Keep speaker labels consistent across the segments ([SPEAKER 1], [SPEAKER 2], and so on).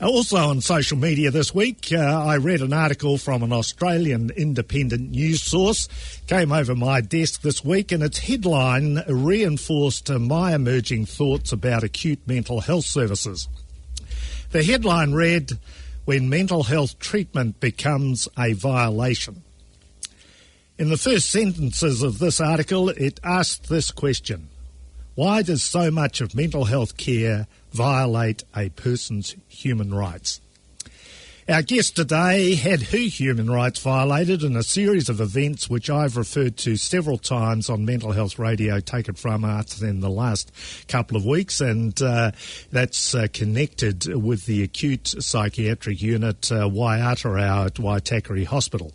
[SPEAKER 1] Also on social media this week, I read an article from an Australian independent news source, came over my desk this week, and its headline reinforced my emerging thoughts about acute mental health services. The headline read, "When mental health treatment becomes a violation." In the first sentences of this article, it asked this question: why does so much of mental health care violate a person's human rights? Our guest today had her human rights violated in a series of events which I've referred to several times on Mental Health Radio, Take It From Us, in the last couple of weeks, and that's connected with the acute psychiatric unit Waiatarau at Waitakere Hospital.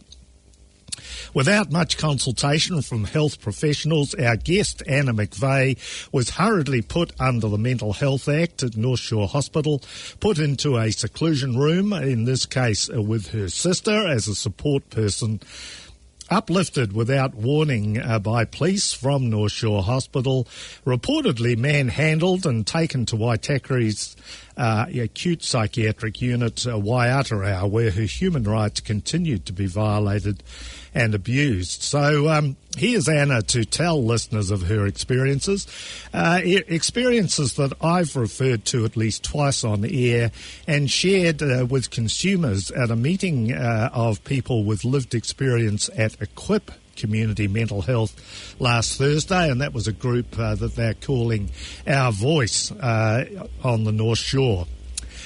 [SPEAKER 1] Without much consultation from health professionals, our guest, Anna McVeigh, was hurriedly put under the Mental Health Act at North Shore Hospital, put into a seclusion room, in this case with her sister as a support person, uplifted without warning by police from North Shore Hospital, reportedly manhandled and taken to Waitakere's acute psychiatric unit, Waiatarau, where her human rights continued to be violated and abused. So here's Anna to tell listeners of her experiences, experiences that I've referred to at least twice on air and shared with consumers at a meeting of people with lived experience at Equip Community Mental Health last Thursday, and that was a group that they're calling Our Voice on the North Shore.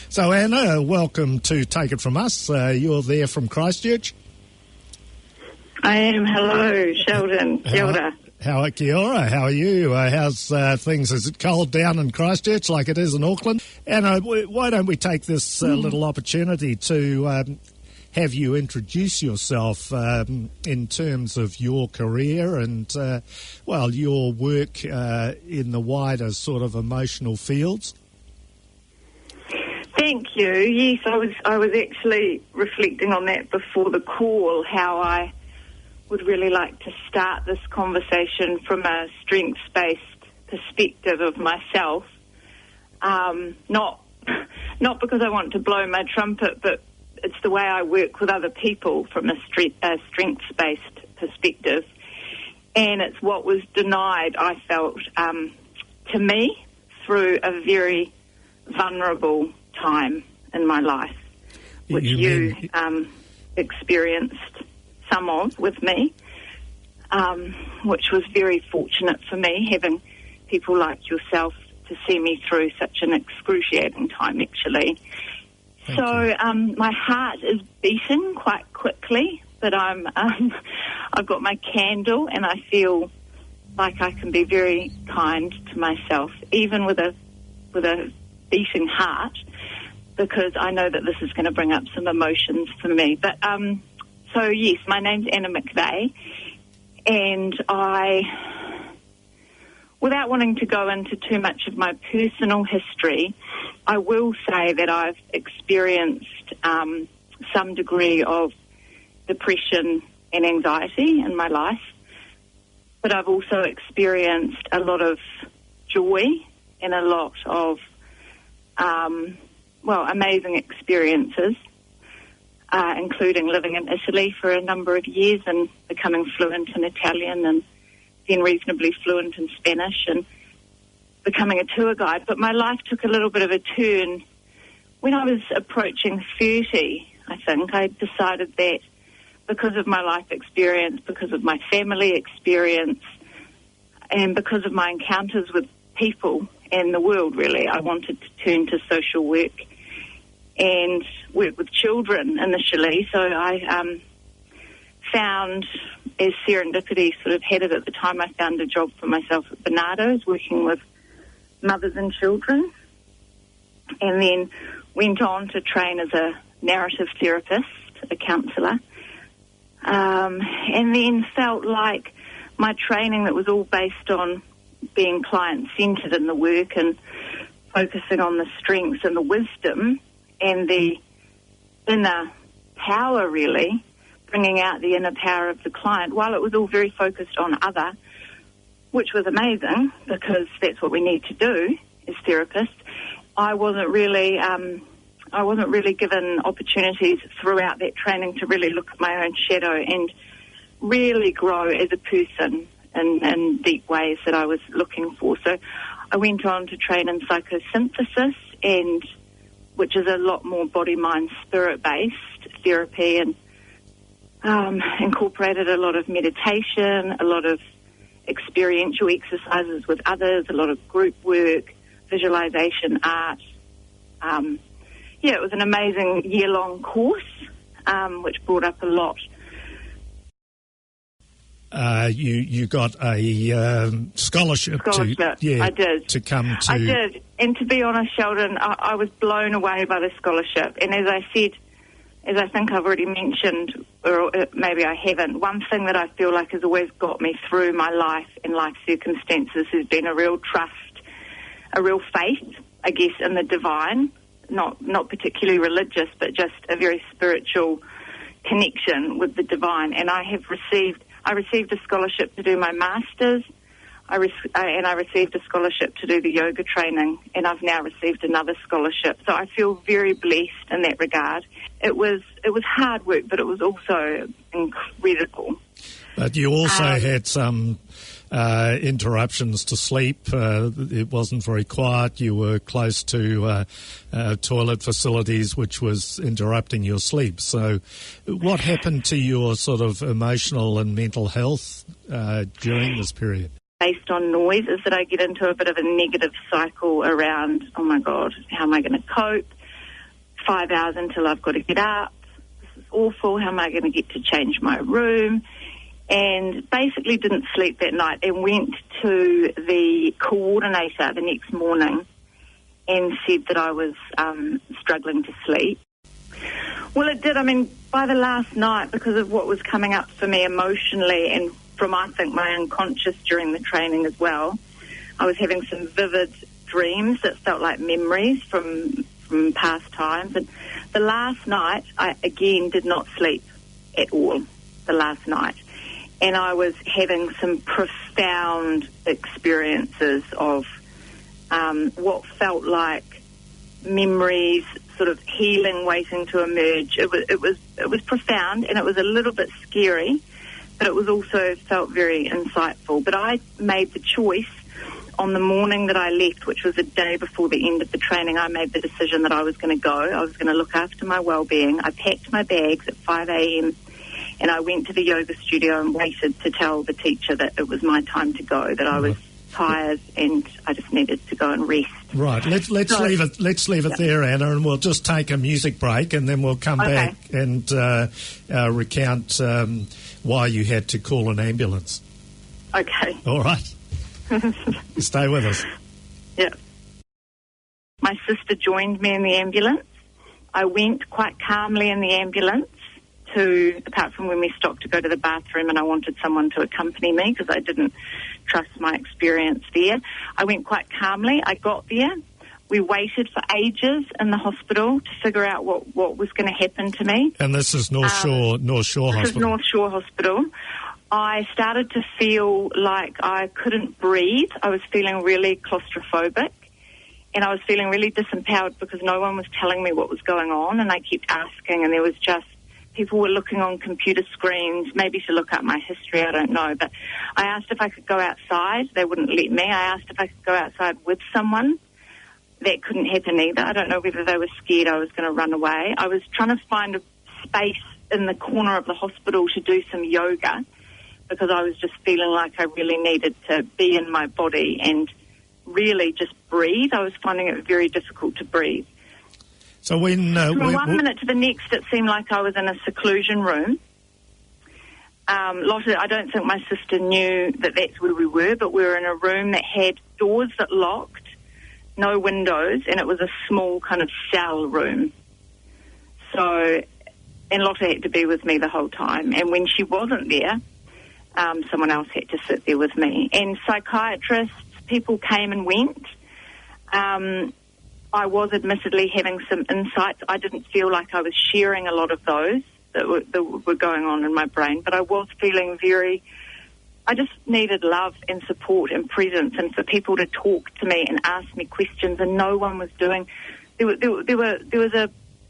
[SPEAKER 1] So Anna, welcome to Take It From Us. You're there from Christchurch.
[SPEAKER 2] I am. Hello, Sheldon. Kia ora.
[SPEAKER 1] Kia ora. How are you? How's things? Is it cold down in Christchurch like it is in Auckland? Anna, why don't we take this little opportunity to have you introduce yourself in terms of your career and, your work in the wider sort of emotional fields?
[SPEAKER 2] Thank you. Yes, I was actually reflecting on that before the call, how I would really like to start this conversation from a strengths-based perspective of myself. Not because I want to blow my trumpet, but it's the way I work with other people from a strengths-based perspective. And it's what was denied, I felt, to me through a very vulnerable time in my life, which you experienced some of with me, which was very fortunate for me, having people like yourself to see me through such an excruciating time, actually.
[SPEAKER 1] Thank you.
[SPEAKER 2] My heart is beating quite quickly, but I've got my candle, and I feel like I can be very kind to myself, even with a beating heart, because I know that this is going to bring up some emotions for me. But so yes, my name's Anna McVeigh, and without wanting to go into too much of my personal history, I will say that I've experienced some degree of depression and anxiety in my life, but I've also experienced a lot of joy and a lot of, amazing experiences, including living in Italy for a number of years and becoming fluent in Italian and then reasonably fluent in Spanish and becoming a tour guide. But my life took a little bit of a turn when I was approaching 30, I think. I decided that because of my life experience, because of my family experience, and because of my encounters with people and the world, really, I wanted to turn to social work and work with children initially. So I found, as serendipity sort of had it at the time, I found a job for myself at Bernardo's, working with mothers and children, and then went on to train as a narrative therapist, a counsellor, and then felt like my training that was all based on being client-centred in the work and focusing on the strengths and the wisdom and the inner power, really, bringing out the inner power of the client, while it was all very focused on other, which was amazing because that's what we need to do as therapists, I wasn't really I wasn't really given opportunities throughout that training to really look at my own shadow and really grow as a person in deep ways that I was looking for. So I went on to train in psychosynthesis, which is a lot more body, mind, spirit-based therapy, and incorporated a lot of meditation, a lot of experiential exercises with others, a lot of group work, visualization, art. It was an amazing year-long course, which brought up a lot.
[SPEAKER 1] You got a scholarship.
[SPEAKER 2] I did.
[SPEAKER 1] To come to...
[SPEAKER 2] I did. And to be honest, Sheldon, I was blown away by the scholarship. And as I think I've already mentioned, or maybe I haven't, one thing that I feel like has always got me through my life and life circumstances has been a real trust, a real faith, I guess, in the divine. Not particularly religious, but just a very spiritual connection with the divine. And I received a scholarship to do my master's, and I received a scholarship to do the yoga training, and I've now received another scholarship. So I feel very blessed in that regard. It was hard work, but it was also incredible. But
[SPEAKER 1] you also had some interruptions to sleep. It wasn't very quiet. You were close to toilet facilities, which was interrupting your sleep. So what happened to your sort of emotional and mental health during this period?
[SPEAKER 2] Based on noise, is that I get into a bit of a negative cycle around, oh my God, how am I going to cope? 5 hours until I've got to get up. This is awful. How am I going to get to change my room? And basically didn't sleep that night and went to the coordinator the next morning and said that I was struggling to sleep. Well, it did. I mean, by the last night, because of what was coming up for me emotionally and from, I think, my unconscious during the training as well, I was having some vivid dreams that felt like memories from past times. And the last night, I again did not sleep at all, the last night. And I was having some profound experiences of what felt like memories, sort of healing waiting to emerge. It was profound, and it was a little bit scary, but it was also felt very insightful. But I made the choice on the morning that I left, which was the day before the end of the training. I made the decision that I was going to go. I was going to look after my well-being. I packed my bags at 5 a.m. and I went to the yoga studio and waited to tell the teacher that it was my time to go, that I was tired and I just needed to go and rest.
[SPEAKER 1] Right. Let's leave it there, Anna, and we'll just take a music break, and then we'll come back and recount why you had to call an ambulance.
[SPEAKER 2] Okay.
[SPEAKER 1] All right. Stay with us.
[SPEAKER 2] Yeah. My sister joined me in the ambulance. I went quite calmly in the ambulance apart from when we stopped to go to the bathroom and I wanted someone to accompany me because I didn't trust my experience there. I went quite calmly. I got there. We waited for ages in the hospital to figure out what was going to happen to me.
[SPEAKER 1] And this is North Shore Hospital.
[SPEAKER 2] This is North Shore Hospital. I started to feel like I couldn't breathe. I was feeling really claustrophobic, and I was feeling really disempowered because no one was telling me what was going on, and I kept asking, and there was just people were looking on computer screens, maybe to look up my history, I don't know. But I asked if I could go outside. They wouldn't let me. I asked if I could go outside with someone. That couldn't happen either. I don't know whether they were scared I was going to run away. I was trying to find a space in the corner of the hospital to do some yoga because I was just feeling like I really needed to be in my body and really just breathe. I was finding it very difficult to breathe.
[SPEAKER 1] So when
[SPEAKER 2] from 1 minute to the next, it seemed like I was in a seclusion room. Lotte, I don't think my sister knew that that's where we were, but we were in a room that had doors that locked, no windows, and it was a small kind of cell room. So, and Lotte had to be with me the whole time. And when she wasn't there, someone else had to sit there with me. And psychiatrists, people came and went. I was admittedly having some insights. I didn't feel like I was sharing a lot of those that were going on in my brain, but I was feeling I just needed love and support and presence and for people to talk to me and ask me questions, and no one was doing. There was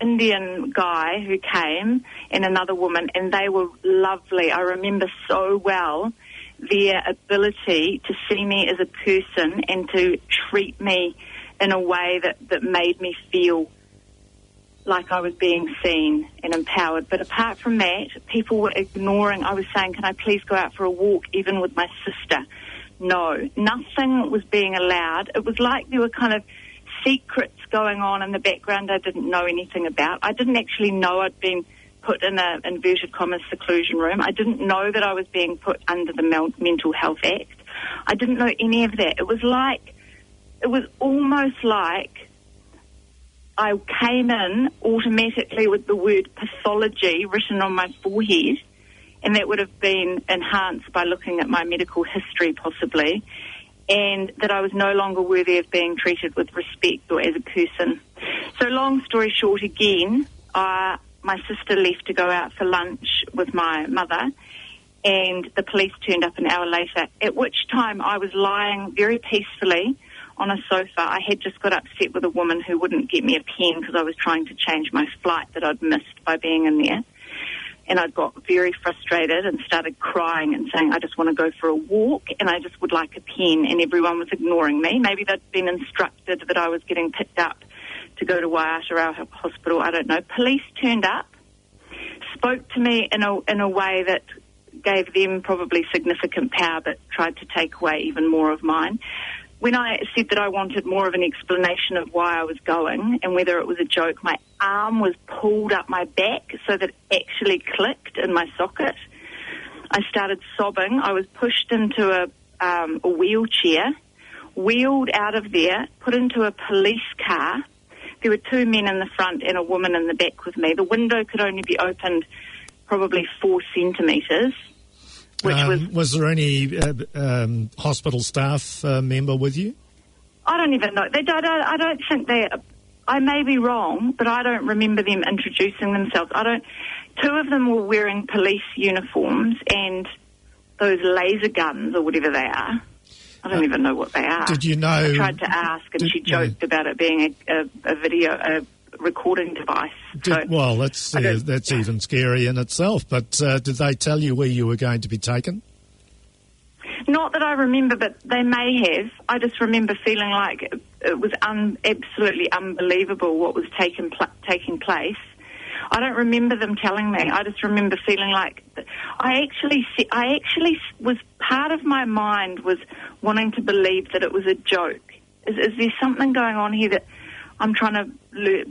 [SPEAKER 2] Indian guy who came and another woman, and they were lovely. I remember so well their ability to see me as a person and to treat me in a way that made me feel like I was being seen and empowered. But apart from that, people were ignoring. I was saying, can I please go out for a walk, even with my sister? No, nothing was being allowed. It was like there were kind of secrets going on in the background I didn't know anything about. I didn't actually know I'd been put in a inverted commas seclusion room. I didn't know that I was being put under the Mental Health Act. I didn't know any of that. It was almost like I came in automatically with the word pathology written on my forehead, and that would have been enhanced by looking at my medical history possibly, and that I was no longer worthy of being treated with respect or as a person. So long story short, again, my sister left to go out for lunch with my mother, and the police turned up an hour later, at which time I was lying very peacefully on a sofa. I had just got upset with a woman who wouldn't get me a pen because I was trying to change my flight that I'd missed by being in there. And I got very frustrated and started crying and saying, I just want to go for a walk and I just would like a pen. And everyone was ignoring me. Maybe they'd been instructed that I was getting picked up to go to Waiata Hospital. I don't know. Police turned up, spoke to me in a way that gave them probably significant power but tried to take away even more of mine. When I said that I wanted more of an explanation of why I was going and whether it was a joke, my arm was pulled up my back so that it actually clicked in my socket. I started sobbing. I was pushed into a wheelchair, wheeled out of there, put into a police car. There were two men in the front and a woman in the back with me. The window could only be opened probably 4 centimetres.
[SPEAKER 1] Was there any hospital staff member with you?
[SPEAKER 2] I don't even know. I don't think they. I may be wrong, but I don't remember them introducing themselves. Two of them were wearing police uniforms and those laser guns or whatever they are. I don't even know what they are.
[SPEAKER 1] Did you know?
[SPEAKER 2] I tried to ask, and she joked about it being a video recording device.
[SPEAKER 1] Well, that's even scary in itself. But did they tell you where you were going to be taken?
[SPEAKER 2] Not that I remember, but they may have. I just remember feeling like it was absolutely unbelievable what was taking place. I don't remember them telling me. I just remember feeling like I actually was, part of my mind was wanting to believe that it was a joke. Is there something going on here that I'm trying to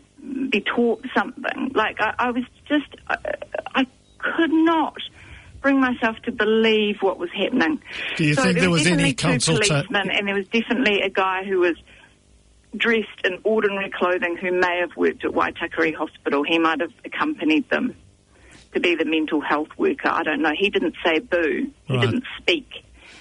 [SPEAKER 2] be taught something? Like I was just, I could not bring myself to believe what was happening.
[SPEAKER 1] Do you think there was any consultation?
[SPEAKER 2] And there was definitely a guy who was dressed in ordinary clothing who may have worked at Waitakere Hospital. He might have accompanied them to be the mental health worker. I don't know. He didn't say boo. He didn't speak.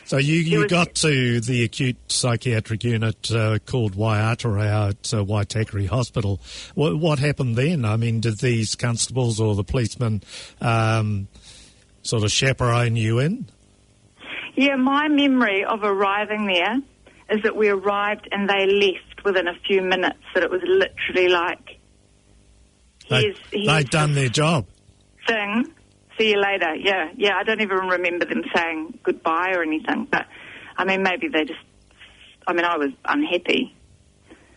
[SPEAKER 1] So you got to the acute psychiatric unit called Waiata at Waitakere Hospital. What happened then? I mean, did these constables or the policemen sort of chaperone you in?
[SPEAKER 2] Yeah, my memory of arriving there is that we arrived and they left within a few minutes, that it was literally like,
[SPEAKER 1] they'd done their job.
[SPEAKER 2] Thing. See you later. Yeah, I don't even remember them saying goodbye or anything. But, I mean, maybe they just... I mean, I was unhappy.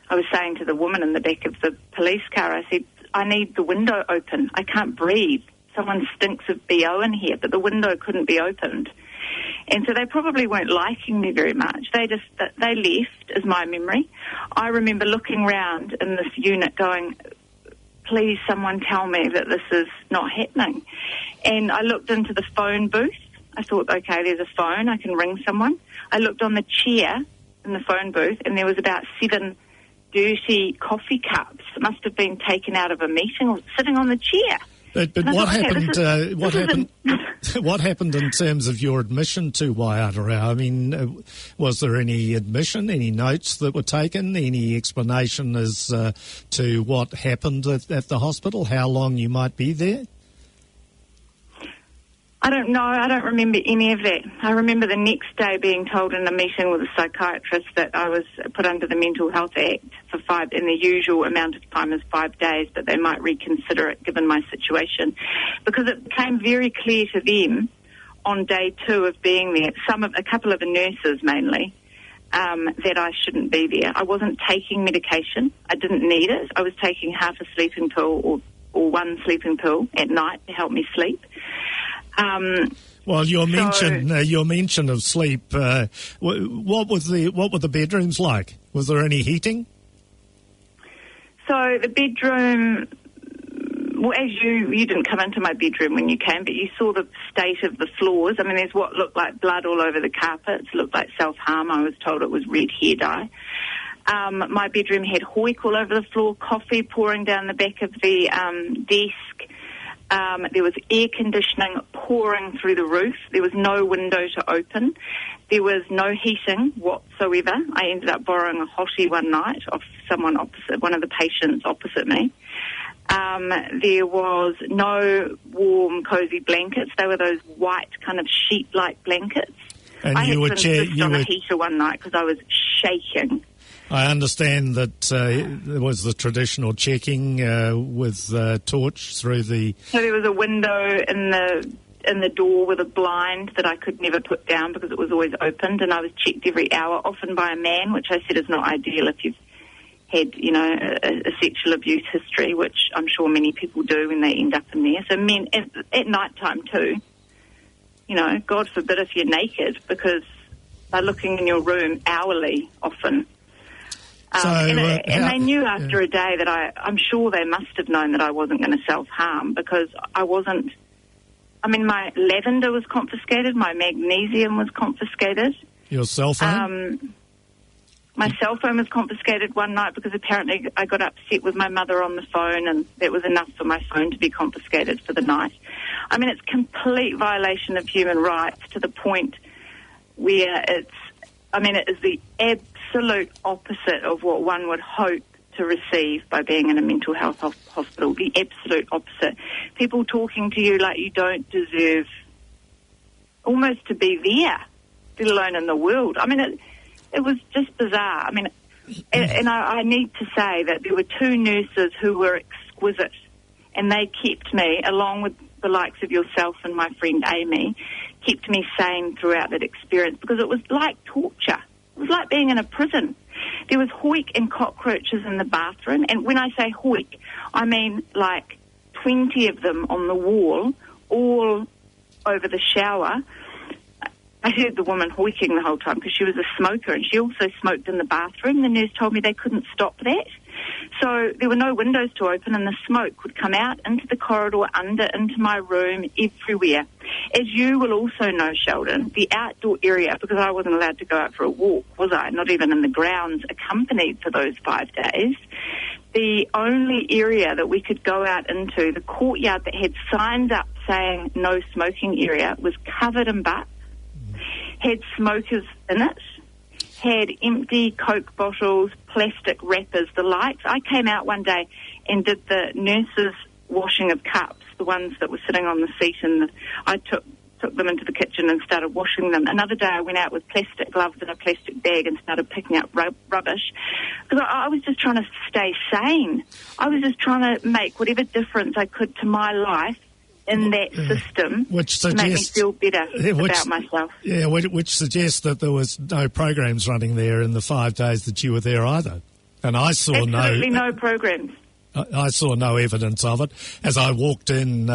[SPEAKER 2] I was saying to the woman in the back of the police car, I said, I need the window open. I can't breathe. Someone stinks of BO in here, but the window couldn't be opened. And so they probably weren't liking me very much. They left, is my memory. I remember looking round in this unit going, please someone tell me that this is not happening. And I looked into the phone booth. I thought, okay, there's a phone, I can ring someone. I looked on the chair in the phone booth and there was about 7 dirty coffee cups. It must have been taken out of a meeting or sitting on the chair.
[SPEAKER 1] But what happened? What happened? What happened in terms of your admission to Waiata? I mean, was there any admission, any notes that were taken, any explanation as to what happened at the hospital? How long you might be there?
[SPEAKER 2] I don't know. I don't remember any of that. I remember the next day being told in a meeting with a psychiatrist that I was put under the Mental Health Act for in the usual amount of time as 5 days, but they might reconsider it given my situation. Because it became very clear to them on day 2 of being there, a couple of the nurses mainly, that I shouldn't be there. I wasn't taking medication. I didn't need it. I was taking half a sleeping pill or one sleeping pill at night to help me sleep.
[SPEAKER 1] Well, your mention of sleep. What were the bedrooms like? Was there any heating?
[SPEAKER 2] So the bedroom. Well, as you didn't come into my bedroom when you came, but you saw the state of the floors. I mean, there's what looked like blood all over the carpets. Looked like self-harm. I was told it was red hair dye. My bedroom had hoik all over the floor, coffee pouring down the back of the desk. There was air conditioning pouring through the roof. There was no window to open. There was no heating whatsoever. I ended up borrowing a hottie one night off one of the patients opposite me. There was no warm, cosy blankets. They were those white kind of sheet-like blankets.
[SPEAKER 1] And
[SPEAKER 2] I had to insist on a heater one night because I was shaking.
[SPEAKER 1] I understand that there was the traditional checking with torch through the...
[SPEAKER 2] So there was a window in the door with a blind that I could never put down because it was always opened, and I was checked every hour, often by a man, which I said is not ideal if you've had, a sexual abuse history, which I'm sure many people do when they end up in there. So men, at night time too, God forbid if you're naked, because they're looking in your room hourly often. And they knew after a day that I'm sure they must have known that I wasn't going to self-harm because I wasn't. I mean, my lavender was confiscated, my magnesium was confiscated.
[SPEAKER 1] Your cell phone?
[SPEAKER 2] My cell phone was confiscated one night because apparently I got upset with my mother on the phone, and that was enough for my phone to be confiscated for the night. I mean, it's complete violation of human rights to the point where it is the absolute opposite of what one would hope to receive by being in a mental health hospital, the absolute opposite. People talking to you like you don't deserve almost to be there, let alone in the world. I mean, it was just bizarre. I mean, and I need to say that there were 2 nurses who were exquisite, and they kept me, along with the likes of yourself and my friend Amy, kept me sane throughout that experience because it was like torture. It was like being in a prison. There was hoik and cockroaches in the bathroom, and when I say hoik, I mean like 20 of them on the wall, all over the shower. I heard the woman hoiking the whole time because she was a smoker, and she also smoked in the bathroom. The nurse told me they couldn't stop that. So there were no windows to open, and the smoke would come out into the corridor, into my room, everywhere. As you will also know, Sheldon, the outdoor area, because I wasn't allowed to go out for a walk, was I? Not even in the grounds accompanied for those 5 days. The only area that we could go out into, the courtyard that had signs up saying no smoking area, was covered in butts, had smokers in it, had empty Coke bottles, plastic wrappers, the likes. I came out one day and did the nurses' washing of cups, the ones that were sitting on the seat, and I took them into the kitchen and started washing them. Another day I went out with plastic gloves and a plastic bag and started picking up rubbish because I was just trying to stay sane. I was just trying to make whatever difference I could to my life in that system to make me feel better about myself.
[SPEAKER 1] Yeah, which suggests that there was no programs running there in the 5 days that you were there either. And I saw
[SPEAKER 2] absolutely no programs.
[SPEAKER 1] I saw no evidence of it as I walked in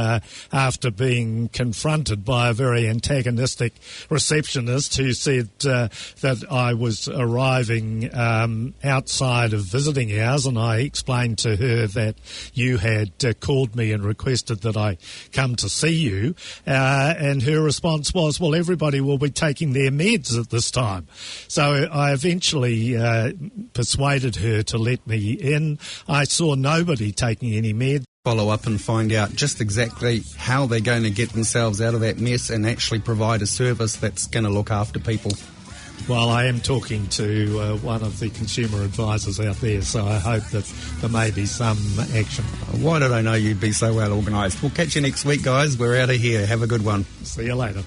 [SPEAKER 1] after being confronted by a very antagonistic receptionist who said that I was arriving outside of visiting hours, and I explained to her that you had called me and requested that I come to see you, and her response was, well, everybody will be taking their meds at this time. So I eventually persuaded her to let me in. I saw nobody taking any meds.
[SPEAKER 3] Follow up and find out just exactly how they're going to get themselves out of that mess and actually provide a service that's going to look after people.
[SPEAKER 1] Well, I am talking to one of the consumer advisors out there, so I hope that there may be some action.
[SPEAKER 3] Why did I know you'd be so well organised? We'll catch you next week, guys. We're out of here. Have a good one.
[SPEAKER 1] See you later.